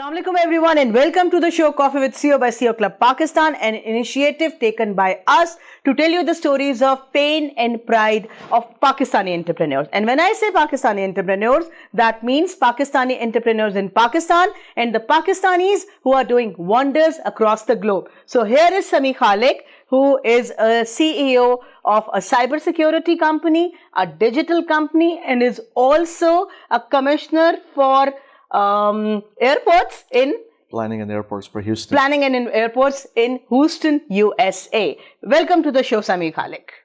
Assalamu alaikum everyone and welcome to the show Coffee with CEO by CEO Club Pakistan, an initiative taken by us to tell you the stories of pain and pride of Pakistani entrepreneurs. And when I say Pakistani entrepreneurs, that means Pakistani entrepreneurs in Pakistan and the Pakistanis who are doing wonders across the globe. So here is Sami Khaleeq, who is a CEO of a cybersecurity company, a digital company, and is also a commissioner for airports in Planning and Airports for Houston. Planning and airports in Houston, USA. Welcome to the show, Sami Khaleeq.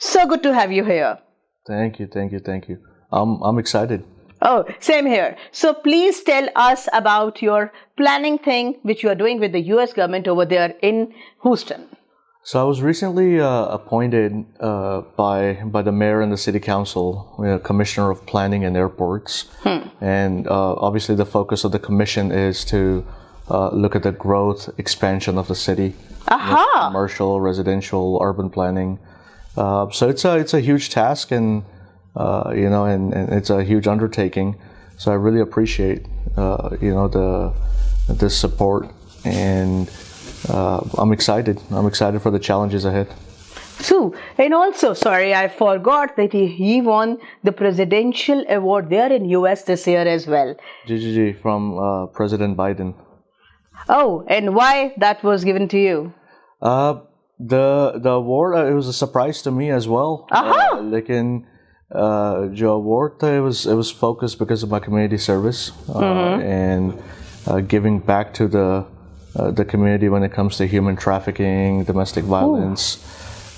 So good to have you here. Thank you. I'm excited. Oh, same here. So please tell us about your planning thing which you are doing with the US government over there in Houston. So I was recently appointed by the mayor and the city council, commissioner of planning and airports. And obviously the focus of the commission is to look at the growth, expansion of the city. Commercial, residential, urban planning. So it's a huge task and it's a huge undertaking. So I really appreciate the support, and I'm excited for the challenges ahead. So, and also, sorry, I forgot that he won the presidential award there in US this year as well. Ji, from President Biden. Oh, and why that was given to you? The award, it was a surprise to me as well. Lekin jo award tha, it was focused because of my community service and giving back to the community when it comes to human trafficking, domestic violence.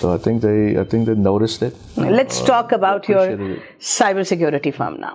So I think they noticed it. Let's talk about your cybersecurity firm now.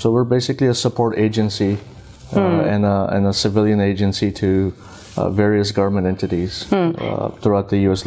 So we're basically a support agency and a civilian agency to various government entities throughout the US.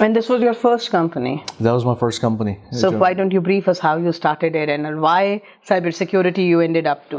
And this was your first company? That was my first company. So why don't you brief us how you started it and why cybersecurity you ended up to?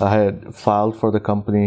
I had filed for the company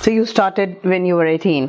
So you started when you were 18?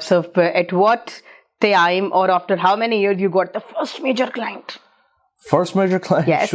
so at what time or after how many years you got the first major client? First major client? Yes.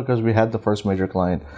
because we had the first major client.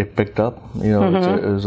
it picked up. It was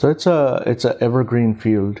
So it's a evergreen field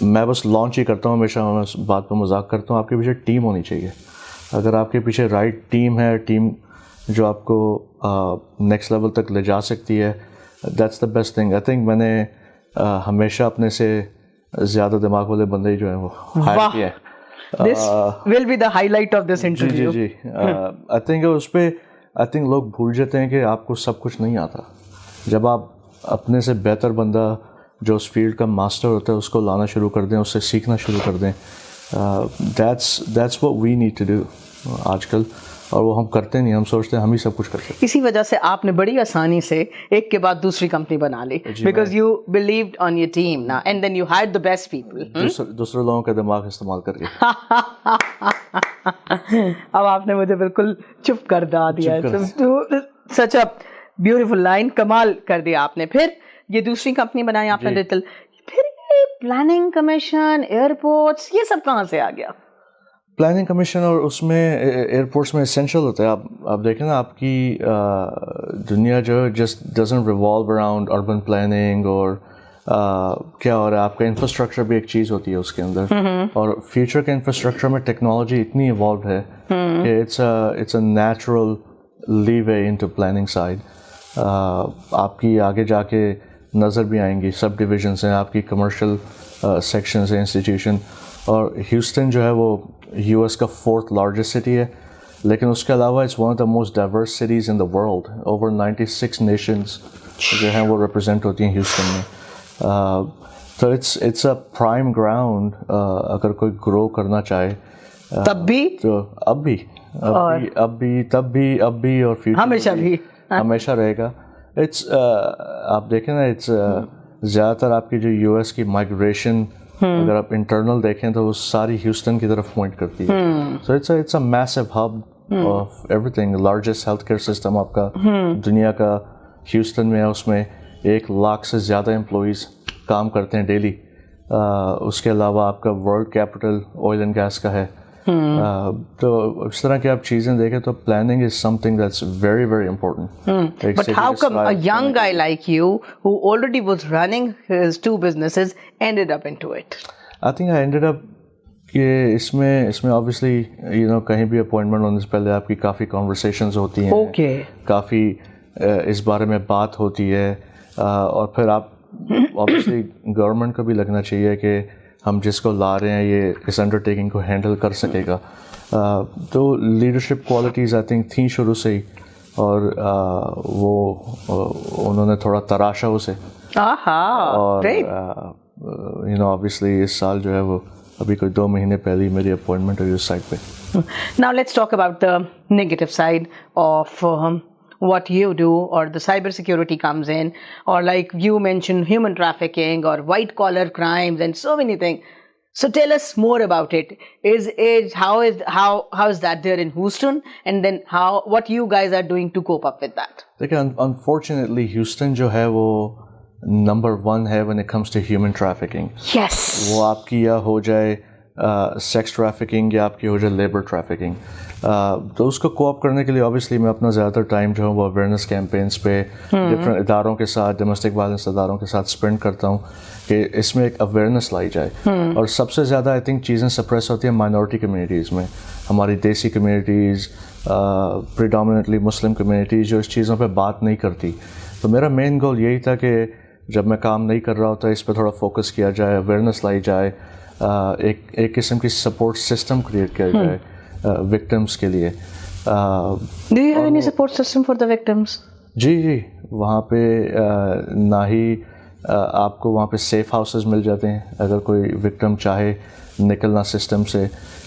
میں بس launch ہی کرتا ہوں ہمیشہ, میں اس بات پہ مذاق کرتا ہوں, آپ کے پیچھے ٹیم ہونی چاہیے. اگر آپ کے پیچھے رائٹ ٹیم ہے, ٹیم جو آپ کو نیکسٹ لیول تک لے جا سکتی ہے, that's the best thing. I think میں نے ہمیشہ اپنے سے زیادہ دماغ والے بندے جو ہیں وہ ہائر کیے ہیں. This will be the highlight of this interview. جی آئی تھنک اس پہ لوگ بھول جاتے ہیں کہ آپ کو سب کچھ نہیں آتا. جب آپ اپنے سے بہتر بندہ جو اس فیلڈ کا ماسٹر ہوتا ہے اس کو لانا شروع کر دیں, اس سے سیکھنا شروع کر دیں, that's what we need to do آج کل. اور وہ ہم کرتے نہیں, ہم سوچتے ہیں ہم ہی سب کچھ کرتے ہیں. اسی وجہ سے آپ نے بڑی آسانی سے ایک کے بعد دوسری کمپنی بنا لی, because you believed on your team نا, and then you hired the best people. دوسرے لوگوں کا دماغ استعمال کر کے. اب آپ نے مجھے بالکل چپ کر دیا. سچ اے بیوٹیفل لائن, کمال کر دیا آپ نے. پھر یہ دوسری کمپنی بنائی آپ نے ڈیجیٹل, پھر یہ پلاننگ کمیشن, ایئرپورٹس, یہ سب کہاں سے آ گیا؟ پلاننگ کمیشن اور اس میں ایئرپورٹس میں اسینشیل ہوتا ہے. آپ دیکھیں نا, آپ کی دنیا جو ہے just doesn't revolve around urban planning, اور کیا ہو رہا ہے, آپ کا انفراسٹرکچر بھی ایک چیز ہوتی ہے اس کے اندر. اور فیوچر کے انفراسٹرکچر میں ٹیکنالوجی اتنی ایوالوڈ ہے کہ it's a natural leeway in to planning side. آپ کی آگے جا کے نظر بھی آئیں گی, سب ڈویژنس ہیں آپ کی, کمرشل سیکشنز ہیں, انسٹیٹیوشن. اور ہیوسٹن جو ہے وہ یو ایس کا 4th لارجسٹ سٹی ہے, لیکن اس کے علاوہ it's one of the most diverse cities in the world. Over 96 nations جو ہیں وہ ریپرزینٹ ہوتی ہیں ہیوسٹن میں. تو اٹس اے پرائم گراؤنڈ اگر کوئی گرو کرنا چاہے. تب بھی تو اب بھی تب بھی اور فیوچر ہمیشہ رہے گا. آپ دیکھیں نا, زیادہ تر آپ کی جو یو ایس کی مائگریشن اگر آپ انٹرنل دیکھیں تو وہ ساری ہیوسٹن کی طرف پوائنٹ کرتی ہے. سو اٹس اے میسو hub of everything. Largest health care system آپ کا دنیا کا ہیوسٹن میں ہے. اس میں 1 لاکھ سے زیادہ امپلائیز کام کرتے ہیں ڈیلی. اس کے علاوہ آپ کا world capital oil and gas کا ہے. تو اس طرح کی آپ چیزیں دیکھیں تو planning is some thing that's very very important. But how come a young guy like you who already was running his 2 businesses ended up into it? I think I ended up کہ اس میں obviously کہیں بھی appointment ہونے سے پہلے آپ کی کافی conversations ہوتی ہیں, کافی اس بارے میں بات ہوتی ہے, اور پھر آپ obviously گورنمنٹ کو بھی لگنا چاہیے کہ ہم جس کو لا رہے ہیں یہ اس انڈرٹیکنگ کو ہینڈل کر سکے گا. تو لیڈرشپ کوالٹیز آئی تھنک تھیں شروع سے ہی, اور وہ انہوں نے تھوڑا تراشا اسے. اور obviously اس سال جو ہے وہ ابھی کوئی 2 مہینے پہلے میری اپوائنٹمنٹ ہوئی اس سائٹ پہ. Now let's talk about the negative side of what you do, or the cyber security comes in, or like you mentioned human trafficking or white collar crimes and so many things. So tell us more about it. How is that there in Houston, and then what you guys are doing to cope up with that? دیکھیں unfortunately Houston جو ہے وہ number 1 ہے when it comes to human trafficking. Yes. وہ آپ کی یا ہو جائے سیکس ٹریفکنگ یا آپ کی ہو جائے لیبر ٹریفکنگ. تو اس کو کوپ کرنے کے لیے obviously میں اپنا زیادہ تر ٹائم جو ہے وہ اویئرنیس کیمپینس پہ ڈفرینٹ اداروں کے ساتھ, ڈومیسٹک وائلنس اداروں کے ساتھ اسپینڈ کرتا ہوں کہ اس میں ایک اویئرنیس لائی جائے. اور سب سے زیادہ آئی تھنک چیزیں سپریس ہوتی ہیں مائنورٹی کمیونٹیز میں, ہماری دیسی کمیونٹیز, پریڈومیننٹلی مسلم کمیونٹیز جو اس چیزوں پہ بات نہیں کرتی. تو میرا مین گول یہی تھا کہ جب میں کام نہیں کر رہا ہوتا اس پہ تھوڑا فوکس کیا جائے, اویئرنیس لائی جائے, ایک قسم کی سپورٹ سسٹم کریٹ کیا جائے وکٹمس کے لیے. Do you have any support system for the victims? جی وہاں پہ نہ ہی آپ کو وہاں پہ سیف ہاؤسز مل جاتے ہیں. اگر کوئی وکٹم چاہے نکلنا سسٹم سے,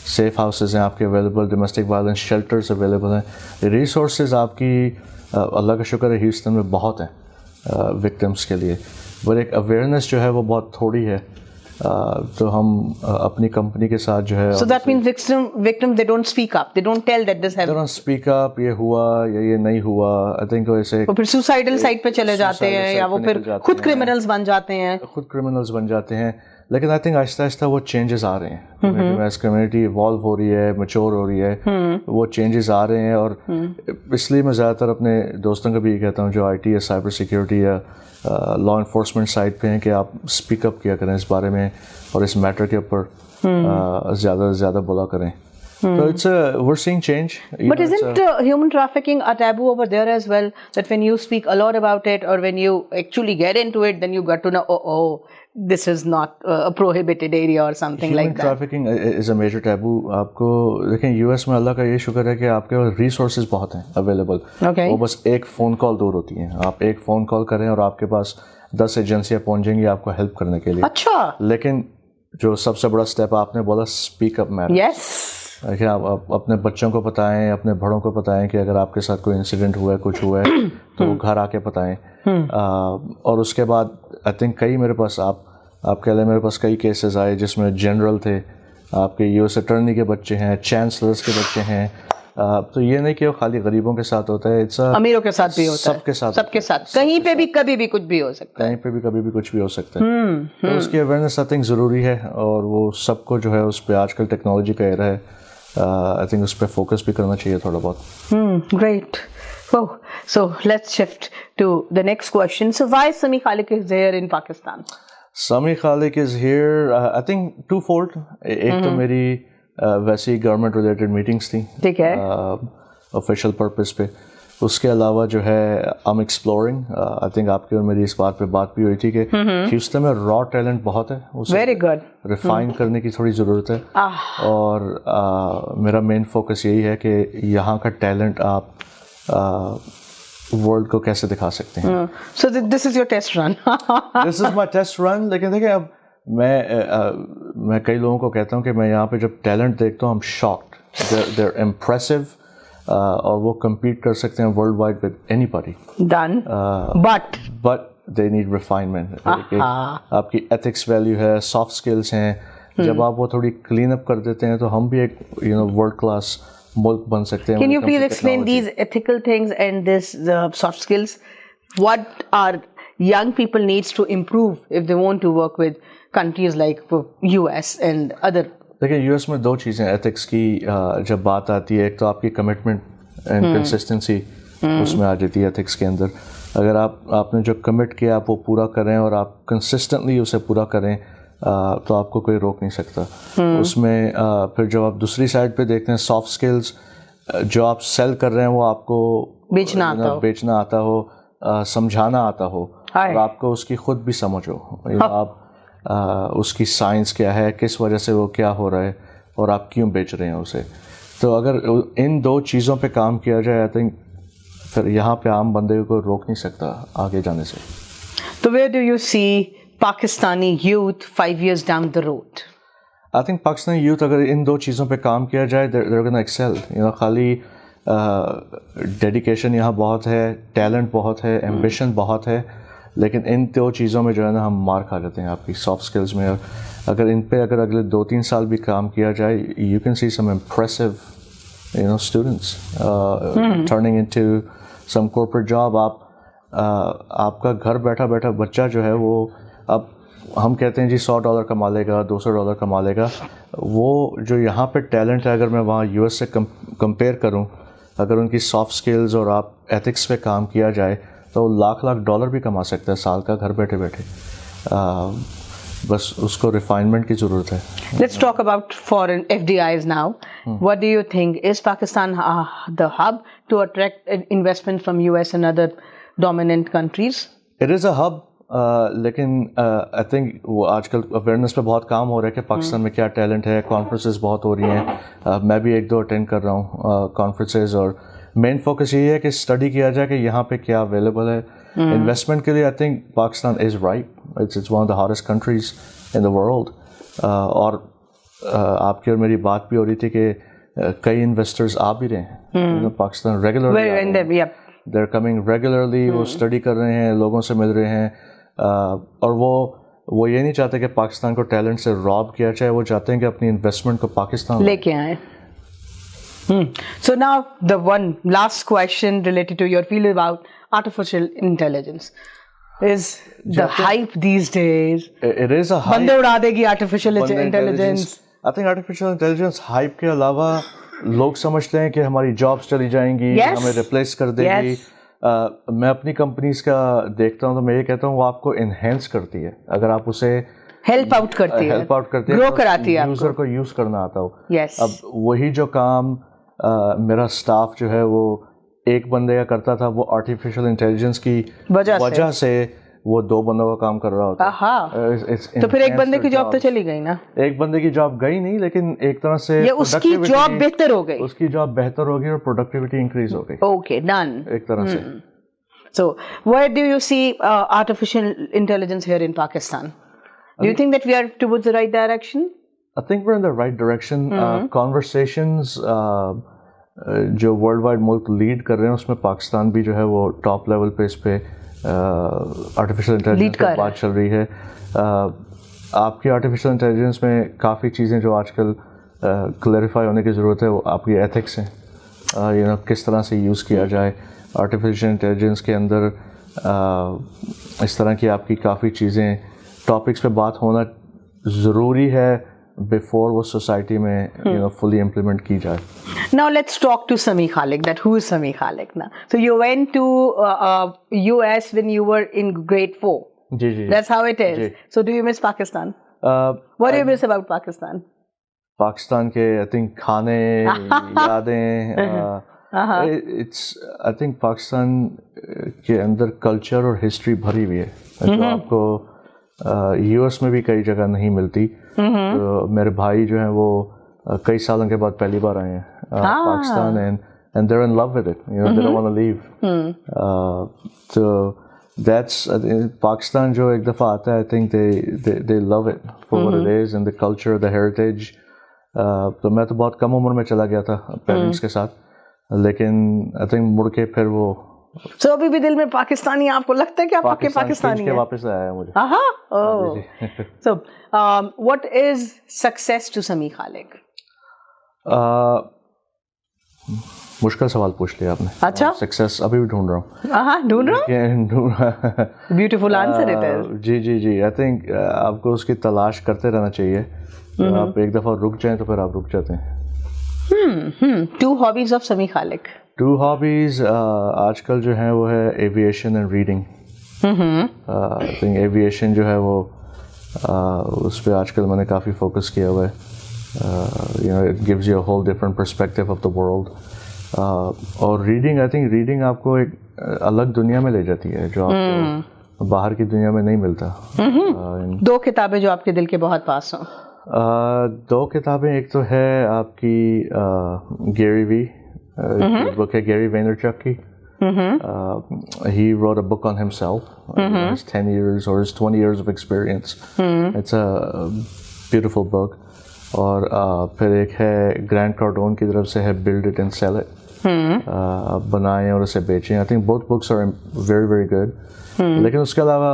سیف ہاؤسز ہیں آپ کے available, domestic violence shelters available ہیں, ریسورسز آپ کی اللہ کا شکر ہے ہیوسٹن میں بہت ہیں وکٹمس کے لیے. بٹ ایک اویئرنیس جو ہے وہ بہت تھوڑی ہے. تو ہم اپنی کمپنی کے ساتھ جو ہے, so that means victims they don't speak up, they don't tell that this happened, they don't speak up, یہ ہوا یا یہ نہیں ہوا. I think ویسے پھر سوسائڈل سائڈ پہ چلے جاتے ہیں, یا وہ پھر خود کرمنلز بن جاتے ہیں. لیکن آئی تھنک آہستہ آہستہ وہ چینجز آ رہے ہیں, کمیونٹی ایوالو ہو رہی ہے, میچور ہو رہی ہے, وہ چینجز آ رہے ہیں. اور اس لیے میں زیادہ تر اپنے دوستوں کا بھی یہ کہتا ہوں جو آئی ٹی یا سائبر سیکیورٹی یا لا انفورسمنٹ سائڈ پہ ہیں کہ آپ اسپیک اپ کیا کریں اس بارے میں اور اس میٹر کے اوپر زیادہ سے زیادہ بولا کریں. So we're seeing change. But isn't human trafficking a taboo over there as well? That when you speak a lot about it, or when you actually get into it, then you got to know, this is not a prohibited area or something like that. Human trafficking is a major taboo. آپ کو دیکھیں U S میں اللہ کا یہ شکر ہے کہ آپ کے ریسورسز بہت ہیں اویلیبل. وہ بس ایک فون کال دور ہوتی ہیں. آپ ایک فون کال کریں اور آپ کے پاس 10 ایجنسیاں پہنچ جائیں گی آپ کو ہیلپ کرنے کے لیے. اچھا. لیکن جو سب سے بڑا اسٹیپ آپ نے بولا, اسپیک اپ میٹر. یس. آپ اپنے بچوں کو بتائیں, اپنے بڑوں کو بتائیں کہ اگر آپ کے ساتھ کوئی انسیڈنٹ ہوا ہے, کچھ ہوا ہے تو وہ گھر آ کے بتائیں. اور اس کے بعد آئی تھنک کئی میرے پاس آپ کہہ لیں میرے پاس کئی کیسز آئے جس میں جنرل تھے, آپ کے یو ایس اٹرنی کے بچے ہیں, چانسلرس کے بچے ہیں. تو یہ نہیں کہ وہ خالی غریبوں کے ساتھ ہوتا ہے, امیروں کے ساتھ بھی ہوتا ہے, سب کے ساتھ, کہیں پہ بھی کبھی بھی کچھ بھی ہو سکتا ہے, کہیں پہ بھی کبھی بھی کچھ بھی ہو سکتا ہے. تو اس کی اویئرنیس آئی تھنک ضروری ہے, اور وہ سب کو جو ہے اس پہ آج کل ٹیکنالوجی کا ایرا ہے, آئی تھنک اس پہ فوکس بھی کرنا چاہیے تھوڑا بہت. Great. Oh, so let's shift to the next question. So why Sami Khaleeq is there in Pakistan? Sami Khaleeq is here, I think twofold. ایک تو میری ویسی گورنمنٹ ریلیٹڈ میٹنگس تھیں, ٹھیک ہے, آفیشیل پرپز پہ. اس کے علاوہ جو ہے I'm exploring, I think آپ کی اور میری اس بات پہ بات بھی ہوئی تھی کہ ہیوسٹن میں را ٹیلنٹ بہت ہے, اسے ریفائن کرنے کی تھوڑی ضرورت ہے. اور میرا مین فوکس یہی ہے کہ یہاں کا ٹیلنٹ آپ ورلڈ کو کیسے دکھا سکتے ہیں. So this is your test run. This is my test run. لیکن دیکھیں اب میں کئی لوگوں کو کہتا ہوں کہ میں یہاں پہ جب ٹیلنٹ دیکھتا ہوں I'm shocked. They're impressive. اور وہ کمپیٹ کر سکتے ہیں worldwide with anybody. Done. But they need refinement. آپ کی ایتھکس ویلیو ہے, سافٹ اسکلس ہیں, جب آپ وہ تھوڑی کلین اپ کر دیتے ہیں تو ہم بھی ایک ورلڈ کلاس ملک بن سکتے ہیں. Can you please explain these ethical things and this soft skills? What are young people needs to improve if they want to work with countries like US and other? دیکھیں U S میں دو چیزیں ethics کی جب بات آتی ہے, ایک تو آپ کی کمٹمنٹ اینڈ کنسسٹنسی اس میں آ جاتی ہے ایتھکس کے اندر. اگر آپ نے جو کمٹ کیا آپ وہ پورا کریں اور آپ کنسسٹنٹلی اسے پورا کریں تو آپ کو کوئی روک نہیں سکتا. اس میں پھر جب آپ دوسری سائڈ پہ دیکھتے ہیں سافٹ اسکلز, جو آپ سیل کر رہے ہیں وہ آپ کو بیچنا آتا ہو, سمجھانا آتا ہو, اور آپ کو اس کی خود بھی سمجھ ہو, آپ اس کی سائنس کیا ہے, کس وجہ سے وہ کیا ہو رہا ہے, اور آپ کیوں بیچ رہے ہیں اسے. تو اگر ان دو چیزوں پہ کام کیا جائے آئی تھنک پھر یہاں پہ عام بندے کو روک نہیں سکتا آگے جانے سے. تو where do you see Pakistani youth 5 years down the road? I think Pakistani youth اگر ان دو چیزوں پہ کام کیا جائے they're gonna excel. خالی ڈیڈیکیشن یہاں بہت ہے, ٹیلنٹ بہت ہے, ایمبیشن بہت ہے, لیکن ان دو چیزوں میں جو ہے نا ہم مار کھا جاتے ہیں آپ کی سافٹ اسکلز میں. اور اگر ان پہ اگلے 2-3 سال بھی کام کیا جائے you can see some impressive students turning into some corporate job. آپ کا گھر بیٹھا بچہ جو ہے وہ اب ہم کہتے ہیں جی $100 کما لے گا, $200 کما لے گا. وہ جو یہاں پہ ٹیلنٹ ہے اگر میں وہاں یو ایس سے کمپیئر کروں, اگر ان کی سافٹ اسکلز اور آپ ایتھکس پہ کام کیا جائے تو $1,00,000 بھی کما سکتا ہے سال کا گھر بیٹھے بیٹھے. بس اس کو ریفائنمنٹ کی ضرورت ہے. Let's talk about foreign FDIs now. What do you think? Is Pakistan the hub to attract investment from US and other dominant countries? It is a hub. لیکن آئی تھنک وہ آج کل اویئرنیس پہ بہت کام ہو رہا ہے کہ پاکستان میں کیا ٹیلنٹ ہے. کانفرنسز بہت ہو رہی ہیں, میں بھی 1-2 اٹینڈ کر رہا ہوں کانفرنسز, اور مین فوکس یہی ہے کہ اسٹڈی کیا جائے کہ یہاں پہ کیا اویلیبل ہے انویسٹمنٹ کے لیے. I think Pakistan is right, it's one of the hardest countries in the world. اور آپ کی اور میری بات بھی ہو رہی تھی کہ کئی انویسٹرز آ بھی رہے ہیں Pakistan regularly. They are coming regularly, وہ اسٹڈی کر رہے ہیں, لوگوں سے مل رہے ہیں, اور وہ یہ نہیں چاہتے کہ پاکستان کو ٹیلنٹ سے راب کیا جائے, وہ چاہتے ہیں کہ اپنی انویسٹمنٹ کو پاکستان لے کے آئیں. So now the one last question related to your field about artificial intelligence. is the hype these days. It is a hype. بندے اڑا دے گی artificial intelligence. I think artificial intelligence hype کے علاوہ لوگ سمجھتے ہیں کہ ہماری جابس چلی جائیں گی, ہمیں ریپلیس کر دے گی. میں اپنی کمپنیز کا دیکھتا ہوں تو میں یہ کہتا ہوں وہ آپ کو انہینس کرتی ہے اگر آپ اسے ہیلپ آؤٹ کرتی ہے, گرو کراتی ہے, یوزر کو یوز کرنا آتا ہو. اب وہی جو کام میرا اسٹاف جو ہے وہ ایک بندے کا کرتا تھا, وہ آرٹیفیشیل انٹیلیجنس کی وجہ سے وہ 2 بندوں کا کام کر رہا ہوتا. تو پھر ایک بندے کی جاب تو چلی گئی نا. ایک بندے کی جاب گئی نہیں, لیکن ایک طرح سے اس کی جاب بہتر ہو گئی, اس کی جاب بہتر ہو گئی اور پروڈکٹیوٹی انکریز ہو گئی. Okay, done. ایک طرح سے. So where do you see artificial intelligence here in Pakistan? Do you think that we are towards the right direction? I think we're in the right direction. Conversations جو world wide ملک lead کر رہے ہیں اس میں پاکستان بھی جو ہے وہ top level پہ اس پہ آرٹیفیشیل انٹیلیجنس کی بات چل رہی ہے. آپ کی آرٹیفیشیل انٹیلیجنس میں کافی چیزیں جو آج کل کلیریفائی ہونے کی ضرورت ہے, وہ آپ کی ایتھکس ہیں, کس طرح سے یوز کیا جائے. آرٹیفیشیل انٹیلیجنس کے اندر اس طرح کی آپ کی کافی چیزیں ٹاپکس پہ بات ہونا ضروری ہے before وہ سوسائٹی میں fully implement کی جائے. Now let's talk to Sami Khaleeq. That who is Sami Khaleeq now? So you went to US when you were in grade 4. G G. That's how it is. So do you miss Pakistan? What do you miss about Pakistan? Pakistan کے I think کھانے, یادیں. I think Pakistan کے اندر culture اور history بھری ہوئی ہے جو آپ کو یو ایس میں بھی کئی جگہ نہیں ملتی. تو میرے بھائی جو ہیں وہ کئی سالوں کے بعد پہلی بار آئے ہیں Pakistan, and they're in love with it, they don't want to leave. So that's Pakistan جو ایک دفعہ آتا ہے I think they love it for what it is and the culture, the heritage. تو میں تو بہت کم عمر میں چلا گیا تھا پیرنٹس کے ساتھ, لیکن I think مڑ کے پھر وہ So ابھی بھی دل میں پاکستانی, آپ کو لگتا ہے کہ آپ کے پاکستانی ہیں؟ واپس آیا مجھے. So what is success to Sami Khaleeq? مشکل سوال پوچھ لیا آپ نے. اچھا, سکسیس ابھی بھی ڈھونڈ رہا ہوں. ڈھونڈ رہا ہوں. Beautiful answer it is. جی جی جی. آئی تھنک آپ کو اس کی تلاش کرتے رہنا چاہیے. آپ ایک دفعہ رک جائیں تو پھر آپ رک جاتے ہیں. Two hobbies of Sami Khaleeq. 2 hobbies آج کل جو ہیں وہ ہے aviation and reading. I think aviation جو ہے وہ اس پہ آج کل میں نے کافی فوکس کیا ہوا ہے. It gives you a whole different perspective of the world. اور ریڈنگ, آئی تھنک ریڈنگ آپ کو ایک الگ دنیا میں لے جاتی ہے جو آپ کو باہر کی دنیا میں نہیں ملتا. 2 کتابیں جو آپ کے دل کے بہت پاس ہوں. 2 کتابیں, ایک تو ہے آپ کی گیری وی book ہے Gary Vaynerchuk کی. He wrote a book on himself, his 10 years or his 20 years of experience. It's a beautiful book. اور پھر ایک ہے گرانٹ کارڈون کی طرف سے ہے Build It and Sell It. بنائیں اور اسے بیچیں. I think both books are very very good. لیکن اس کے علاوہ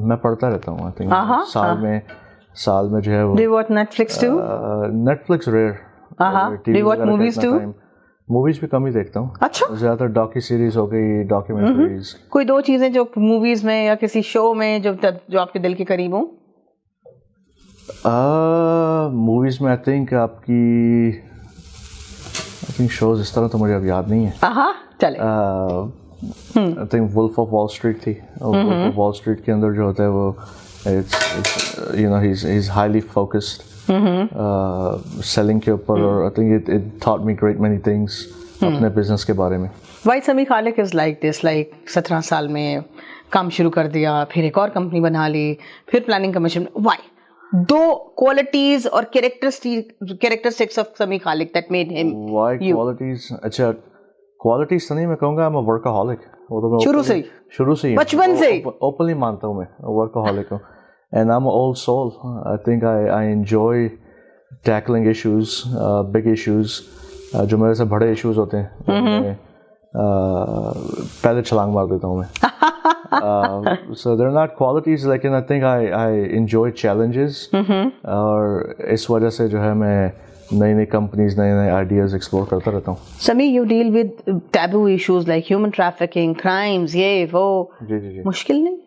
میں پڑھتا رہتا ہوں. I think سال میں جو ہے وہ. Do you watch Netflix too? Netflix rare. Do you watch movies too? Movies بھی کم ہی دیکھتا ہوں. اچھا. زیادہ تر ڈاکو سیریز ہو گئی, ڈاکیومنٹریز. کوئی 2 چیزیں جو موویز میں یا کسی شو میں جو آپ کے دل کے قریب ہوں؟ موویز میں آئی تھنک آپ کی شوز اس طرح تو مجھے اب یاد نہیں ہے. چلے. I think Wolf of Wall Street تھی. ولف آف وال اسٹریٹ کے اندر جو ہوتا ہے وہ he is highly focused selling کے اوپر, اور I think it taught me great many things اپنے بزنس کے بارے میں. Why Sami Khaleeq is like this? Like 17 سال میں کام شروع کر دیا, پھر ایک اور کمپنی بنا لی, پھر پلاننگ کمیشن. Why? 2 qualities اور characteristics of Sami Khaleeq that made him Why qualities? اچھا, qualities تو نہیں, میں کہوں گا I'm a workaholic. شروع سے ہی بچپن سے اوپنلی مانتا ہوں میں workaholic ہوں. And I'm an old soul. I think I enjoy tackling issues, big issues. جو میرے سے بڑے ایشوز ہوتے ہیں پہلے چھلانگ مار دیتا ہوں میں. So they're not qualities, لیکن I think I enjoy challenges. اور اس وجہ سے جو ہے میں نئی کمپنیز, نئے آئیڈیاز ایکسپلور کرتا رہتا ہوں. Sami, you deal with taboo issues like human trafficking, crimes, یہ وہ. جی جی جی. مشکل نہیں ہے؟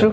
true.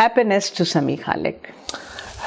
happiness to Sami Khaleeq?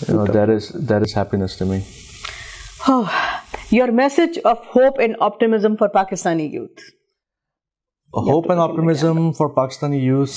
that is happiness to me. Oh, your message of hope and optimism for Pakistani youth. Hope and optimism for Pakistani youth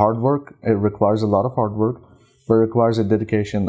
hard work, it requires a lot of hard work, but it requires a dedication.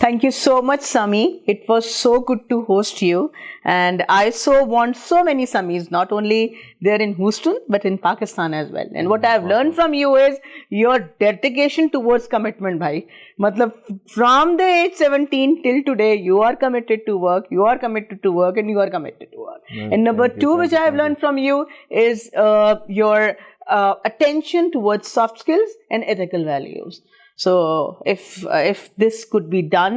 Thank you so much, Sami. It was so good to host you, and I want so many Samis, not only there in Houston but in Pakistan as well. And what I have learned from you is your dedication towards commitment, bhai. Matlab, from the age 17 till today, you are committed to work, you are committed to work, and you are committed to work. And number two, which I have learned from you is your attention towards soft skills and ethical values. So if this could be done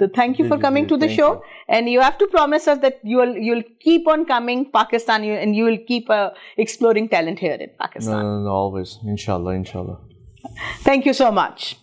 So thank you for coming to the show, and you have to promise us that you'll keep on coming Pakistan, and you will keep exploring talent here in Pakistan. No, always, inshallah. Thank you so much.